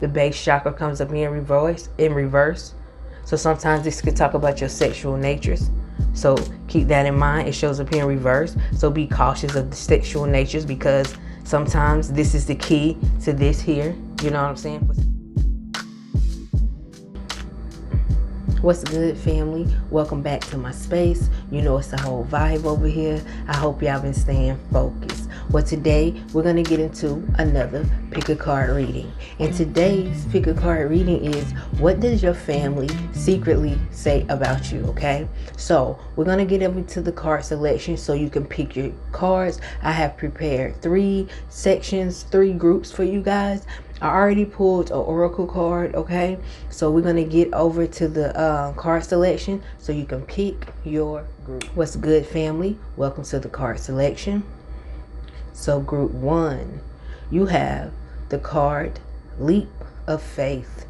The base chakra comes up in reverse. So sometimes this could talk about your sexual natures. So keep that in mind. It shows up here in reverse. So be cautious of the sexual natures, because sometimes this is the key to this here. You know what I'm saying? What's good, family? Welcome back to my space. You know it's a whole vibe over here. I hope y'all been staying focused. Well, today we're going to get into another pick a card reading. And today's pick a card reading is, what does your family secretly say about you? Okay, so we're going to get into the card selection so you can pick your cards. I have prepared 3 sections, 3 groups for you guys. I already pulled an oracle card, okay? So we're going to get over to the card selection so you can pick your group. What's good, family? Welcome to the card selection. So group 1, you have the card Leap of Faith.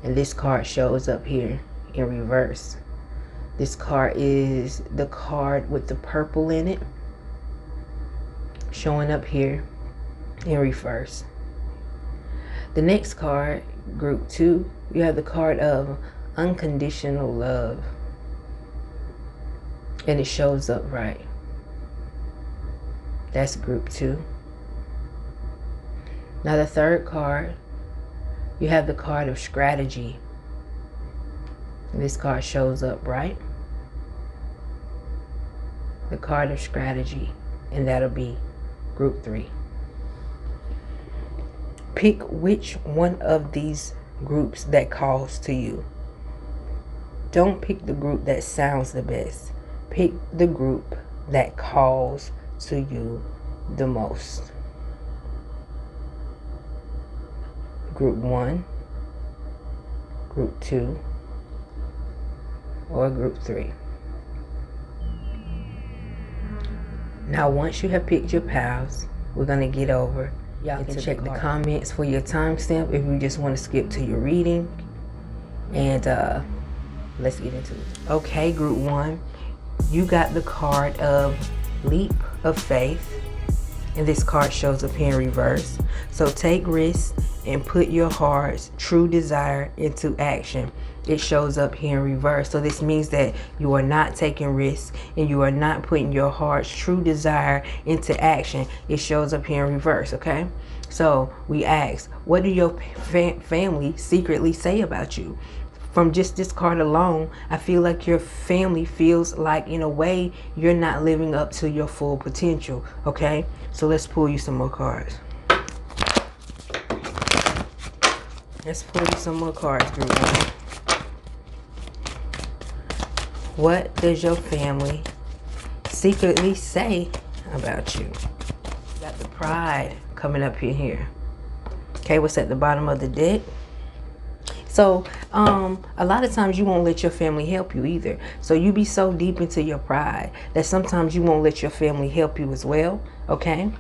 And this card shows up here in reverse. This card is the card with the purple in it, showing up here in reverse. The next card, group 2, you have the card of Unconditional Love. And it shows up right. That's group 2. Now the third card, you have the card of Strategy. And this card shows up right. The card of Strategy. And that'll be group 3. Pick which one of these groups that calls to you. Don't pick the group that sounds the best. Pick the group that calls to you the most. Group 1, group 2, or group 3. Now once you have picked your pals, we're going to get over. Y'all can check the comments for your timestamp if you just want to skip to your reading. And let's get into it. Okay, group 1, you got the card of Leap of Faith. And this card shows up here in reverse. So take risks and put your heart's true desire into action. It shows up here in reverse. So this means that you are not taking risks and you are not putting your heart's true desire into action. It shows up here in reverse, okay? So we ask, what do your family secretly say about you? From just this card alone, I feel like your family feels like, in a way, you're not living up to your full potential, okay? So let's pull you some more cards. Let's pull you some more cards, group 1. What does your family secretly say about you? Got the Pride coming up in here. Okay, what's at the bottom of the deck? So a lot of times you won't let your family help you either. So you be so deep into your pride that sometimes you won't let your family help you as well, okay?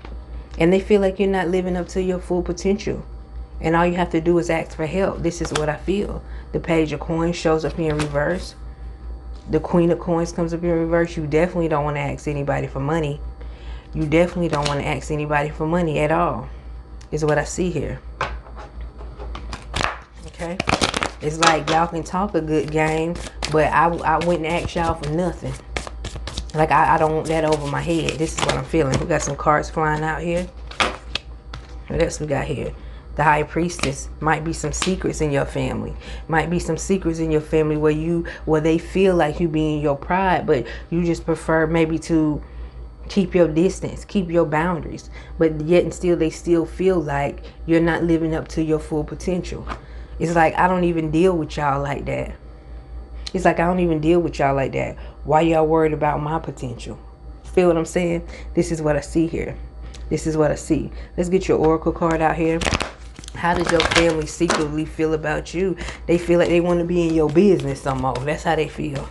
And they feel like you're not living up to your full potential. And all you have to do is ask for help. This is what I feel. The Page of Coins shows up here in reverse. The Queen of Coins comes up in reverse. You definitely don't want to ask anybody for money. You definitely don't want to ask anybody for money at all, is what I see here. Okay? It's like y'all can talk a good game, but I wouldn't ask y'all for nothing. Like, I don't want that over my head. This is what I'm feeling. We got some cards flying out here. What else we got here? The High Priestess. Might be some secrets in your family. Might be some secrets in your family where they feel like you being your pride, but you just prefer maybe to keep your distance, keep your boundaries. But yet and still, they still feel like you're not living up to your full potential. It's like, I don't even deal with y'all like that. It's like, I don't even deal with y'all like that. Why y'all worried about my potential? Feel what I'm saying? This is what I see here. This is what I see. Let's get your oracle card out here. How does your family secretly feel about you? They feel like they want to be in your business some more. That's how they feel.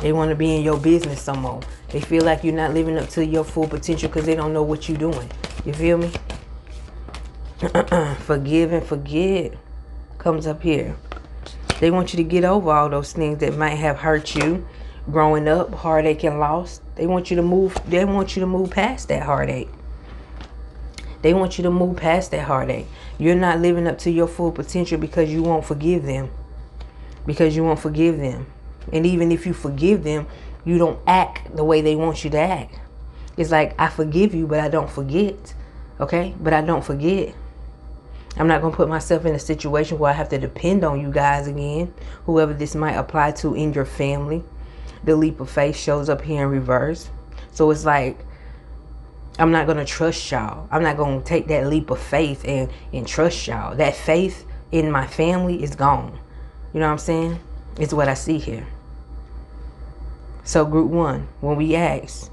They want to be in your business some more. They feel like you're not living up to your full potential because they don't know what you're doing. You feel me? Forgive and forget comes up here. They want you to get over all those things that might have hurt you growing up, heartache and loss. They want you to move past that heartache. They want you to move past that heartache. You're not living up to your full potential because you won't forgive them. Because you won't forgive them. And even if you forgive them, you don't act the way they want you to act. It's like, I forgive you, but I don't forget. Okay? But I don't forget. I'm not going to put myself in a situation where I have to depend on you guys again. Whoever this might apply to in your family. The leap of faith shows up here in reverse. So it's like, I'm not going to trust y'all. I'm not going to take that leap of faith and trust y'all. That faith in my family is gone. You know what I'm saying? It's what I see here. So group 1, when we ask,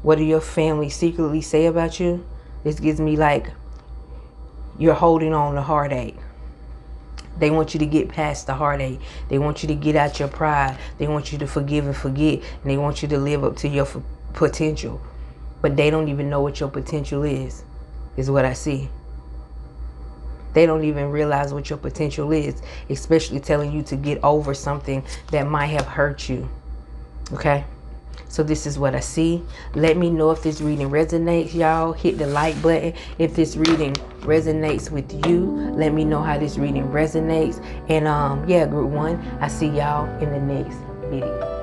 what do your family secretly say about you? This gives me like, you're holding on to heartache. They want you to get past the heartache. They want you to get out your pride. They want you to forgive and forget. And they want you to live up to your potential. But they don't even know what your potential is what I see. They don't even realize what your potential is, especially telling you to get over something that might have hurt you. Okay? So this is what I see. Let me know if this reading resonates, y'all. Hit the like button. If this reading resonates with you, let me know how this reading resonates. And yeah, group 1, I see y'all in the next video.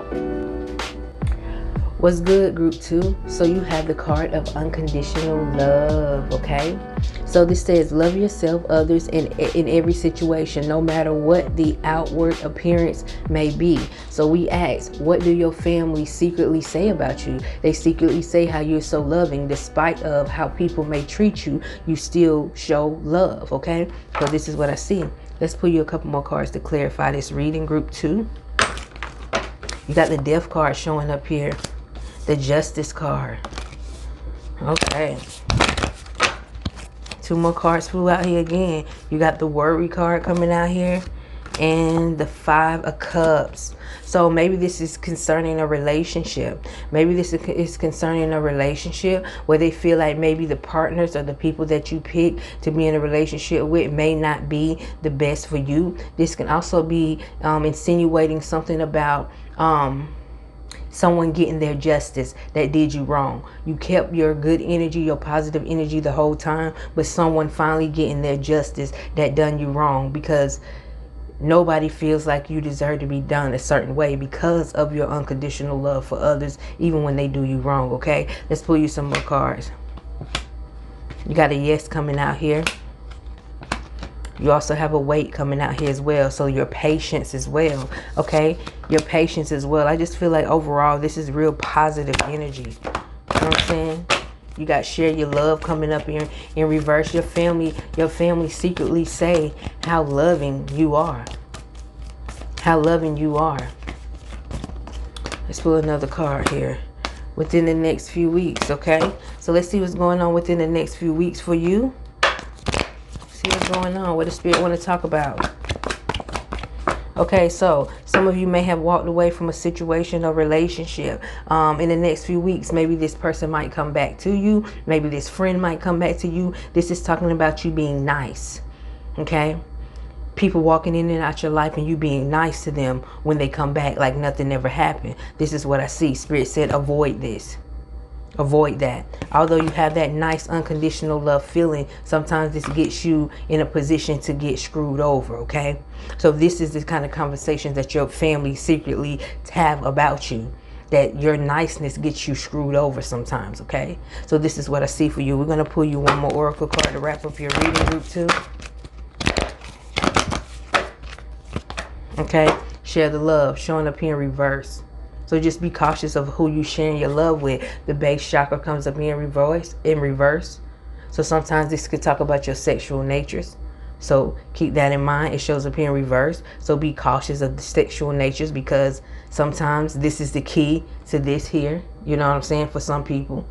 What's good, group 2? So you have the card of unconditional love, okay? So this says, love yourself, others, in every situation, no matter what the outward appearance may be. So we ask, what do your family secretly say about you? They secretly say how you're so loving. Despite of how people may treat you, you still show love, okay? So this is what I see. Let's pull you a couple more cards to clarify this reading, group 2. You got the Death card showing up here. The Justice card. Okay. 2 more cards flew out here again. You got the Worry card coming out here. And the 5 of Cups. So maybe this is concerning a relationship. Maybe this is concerning a relationship where they feel like maybe the partners or the people that you pick to be in a relationship with may not be the best for you. This can also be insinuating something about someone getting their justice that did you wrong. You kept your good energy, your positive energy the whole time, but someone finally getting their justice that done you wrong, because nobody feels like you deserve to be done a certain way because of your unconditional love for others, even when they do you wrong, okay? Let's pull you some more cards. You got a Yes coming out here. You also have a Wait coming out here as well. So your patience as well, okay? Your patience as well. I just feel like overall this is real positive energy. You know what I'm saying? You got Share Your Love coming up here in reverse. Your family secretly say how loving you are. How loving you are. Let's pull another card here. Within the next few weeks, okay? So let's see what's going on within the next few weeks for you. See what's going on, what the Spirit want to talk about. Okay, so some of you may have walked away from a situation or relationship. In the next few weeks, maybe this person might come back to you. Maybe this friend might come back to you. This is talking about you being nice, okay? People walking in and out your life and you being nice to them when they come back like nothing ever happened. This is what I see. Spirit said avoid this. Avoid that. Although you have that nice unconditional love feeling, sometimes this gets you in a position to get screwed over, okay? So this is the kind of conversations that your family secretly have about you, that your niceness gets you screwed over sometimes, okay? So this is what I see for you. We're going to pull you one more oracle card to wrap up your reading, group 2. Okay, Share the Love showing up here in reverse. So just be cautious of who you sharing your love with. The base chakra comes up here in reverse. So sometimes this could talk about your sexual natures. So keep that in mind. It shows up here in reverse. So be cautious of the sexual natures, because sometimes this is the key to this here. You know what I'm saying? For some people,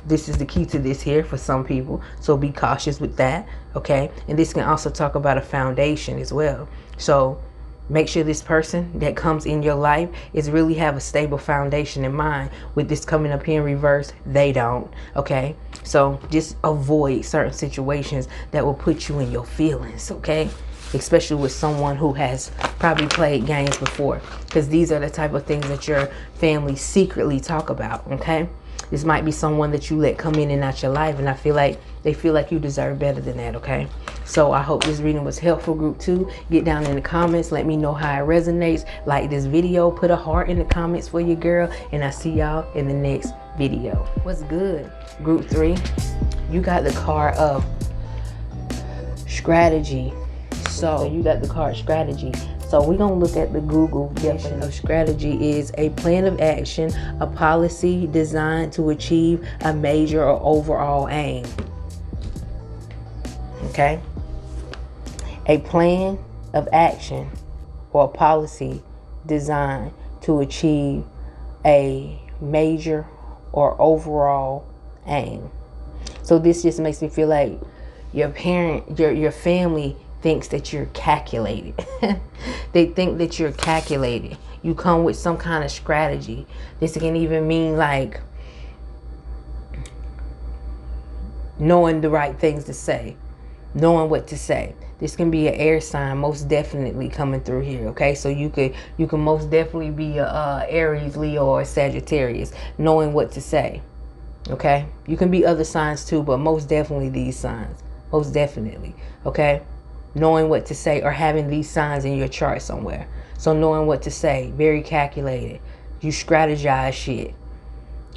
this is the key to this here for some people. So be cautious with that. Okay. And this can also talk about a foundation as well. So make sure this person that comes in your life is really have a stable foundation in mind. With this coming up here in reverse, they don't. Okay, so just avoid certain situations that will put you in your feelings, okay? Especially with someone who has probably played games before, because these are the type of things that your family secretly talk about, okay? This might be someone that you let come in and out your life, and I feel like they feel like you deserve better than that, okay? So I hope this reading was helpful, group 2. Get down in the comments. Let me know how it resonates. Like this video. Put a heart in the comments for your girl. And I see y'all in the next video. What's good, group 3? You got the card of strategy. So you got the card strategy. So we're going to look at the Google definition of strategy is a plan of action, a policy designed to achieve a major or overall aim. Okay? A plan of action or a policy designed to achieve a major or overall aim. So this just makes me feel like your family thinks that you're calculated. They think that you're calculated. You come with some kind of strategy. This can even mean like knowing the right things to say, knowing what to say. This can be an air sign, most definitely coming through here. Okay, so you can most definitely be a Aries, Leo, or Sagittarius, knowing what to say. Okay, you can be other signs too, but most definitely these signs, most definitely. Okay, knowing what to say or having these signs in your chart somewhere. So knowing what to say, very calculated. You strategize shit.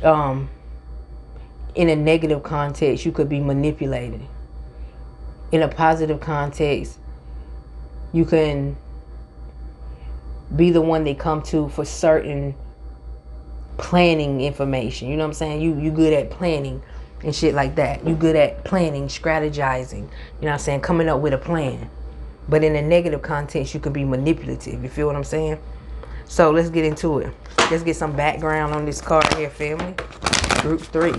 In a negative context, you could be manipulated. In a positive context, you can be the one they come to for certain planning information. You know what I'm saying? You good at planning and shit like that. You good at planning, strategizing. You know what I'm saying? Coming up with a plan. But in a negative context, you could be manipulative. You feel what I'm saying? So let's get into it. Let's get some background on this card here, family. Group 3.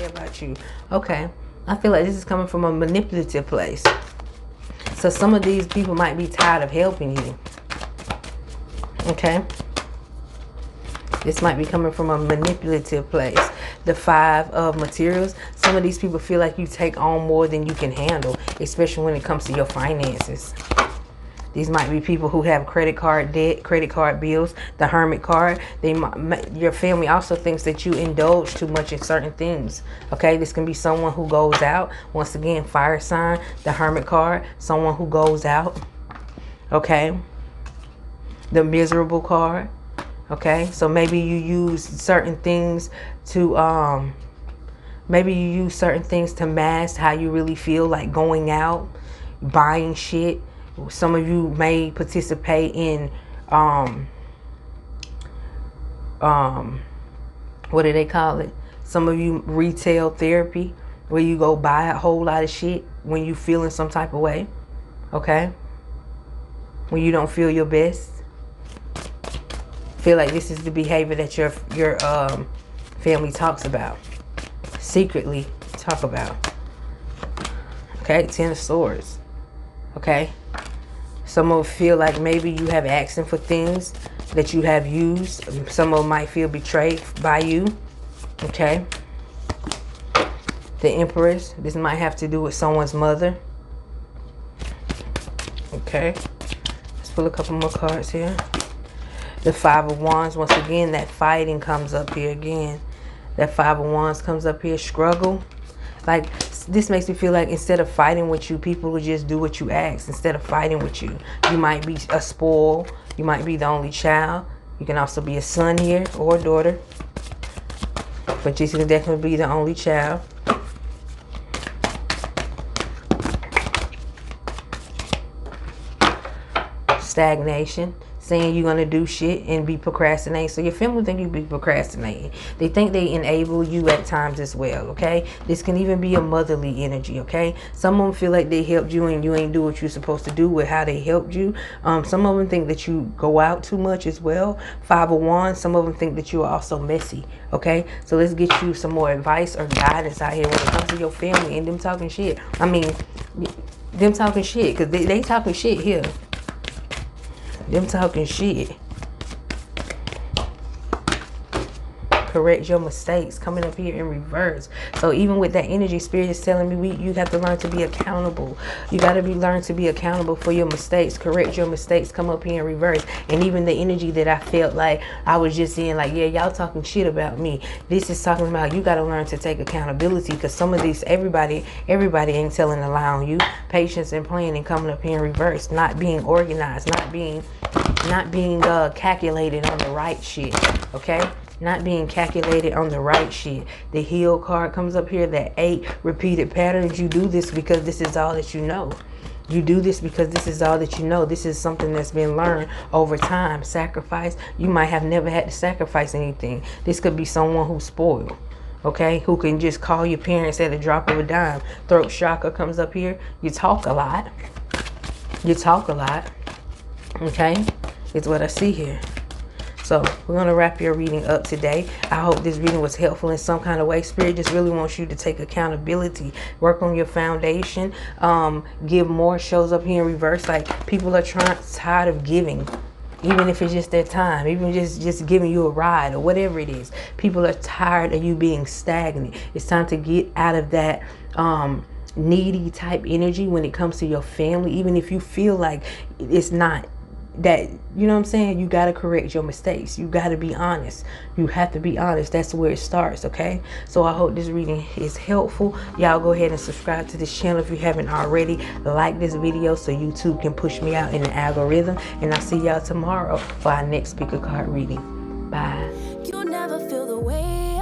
About you. Okay, I feel like this is coming from a manipulative place. So some of these people might be tired of helping you. Okay, this might be coming from a manipulative place. The 5 of materials. Some of these people feel like you take on more than you can handle, especially when it comes to your finances. These might be people who have credit card debt, credit card bills, the Hermit card. Your family also thinks that you indulge too much in certain things. Okay, this can be someone who goes out. Once again, fire sign, the Hermit card, someone who goes out. Okay, the Miserable card. Okay, so maybe you use certain things to mask how you really feel, like going out, buying shit. Some of you may participate in what do they call it? Some of you retail therapy, where you go buy a whole lot of shit when you feeling some type of way. Okay, when you don't feel your best. Feel like this is the behavior that your family talks about, secretly talk about. Okay, 10 of Swords. Okay, some of them feel like maybe you have asked them for things that you have used. Some of them might feel betrayed by you. Okay, the Empress. This might have to do with someone's mother. Okay, let's pull a couple more cards here. The 5 of Wands. Once again, that fighting comes up here again. That 5 of Wands comes up here. Struggle. Like, this makes me feel like instead of fighting with you, people will just do what you ask. Instead of fighting with you. You might be a spoil. You might be the only child. You can also be a son here or a daughter. But you can definitely be the only child. Stagnation. Saying you're going to do shit and be procrastinating. So your family think you be procrastinating. They think they enable you at times as well, okay? This can even be a motherly energy, okay? Some of them feel like they helped you and you ain't do what you're supposed to do with how they helped you. Some of them think that you go out too much as well. 5 of Wands. Some of them think that you are also messy, okay? So let's get you some more advice or guidance out here when it comes to your family and them talking shit. I mean, them talking shit, because they talking shit here. Them talking shit. correct your mistakes, coming up here in reverse. So even with that energy, Spirit is telling me you have to learn to be accountable. You got to learn to be accountable for your mistakes, correct your mistakes, come up here in reverse. And even the energy that I felt like I was just in, like, yeah, y'all talking shit about me. This is talking about you got to learn to take accountability, because some of these, everybody ain't telling a lie on you. Patience and planning coming up here in reverse. Not being organized, not being calculated on the right shit. Okay, not being calculated on the right shit. The heal card comes up here, that 8 repeated patterns. You do this because this is all that you know. You do this because this is all that you know. This is something that's been learned over time. Sacrifice. You might have never had to sacrifice anything. This could be someone who's spoiled. Okay, who can just call your parents at a drop of a dime. Throat chakra comes up here. You talk a lot. You talk a lot. Okay, it's what I see here. So we're going to wrap your reading up today. I hope this reading was helpful in some kind of way. Spirit just really wants you to take accountability, work on your foundation, give more. Shows up here in reverse, like people are tired of giving. Even if it's just their time, even just giving you a ride or whatever it is. People are tired of you being stagnant. It's time to get out of that needy type energy when it comes to your family. Even if you feel like it's not that, you know what I'm saying, you got to correct your mistakes. You got to be honest. You have to be honest. That's where it starts. Okay, so I hope this reading is helpful. Y'all go ahead and subscribe to this channel if you haven't already. Like this video so YouTube can push me out in the algorithm, and I'll see y'all tomorrow for our next speaker card reading. Bye. You never feel the way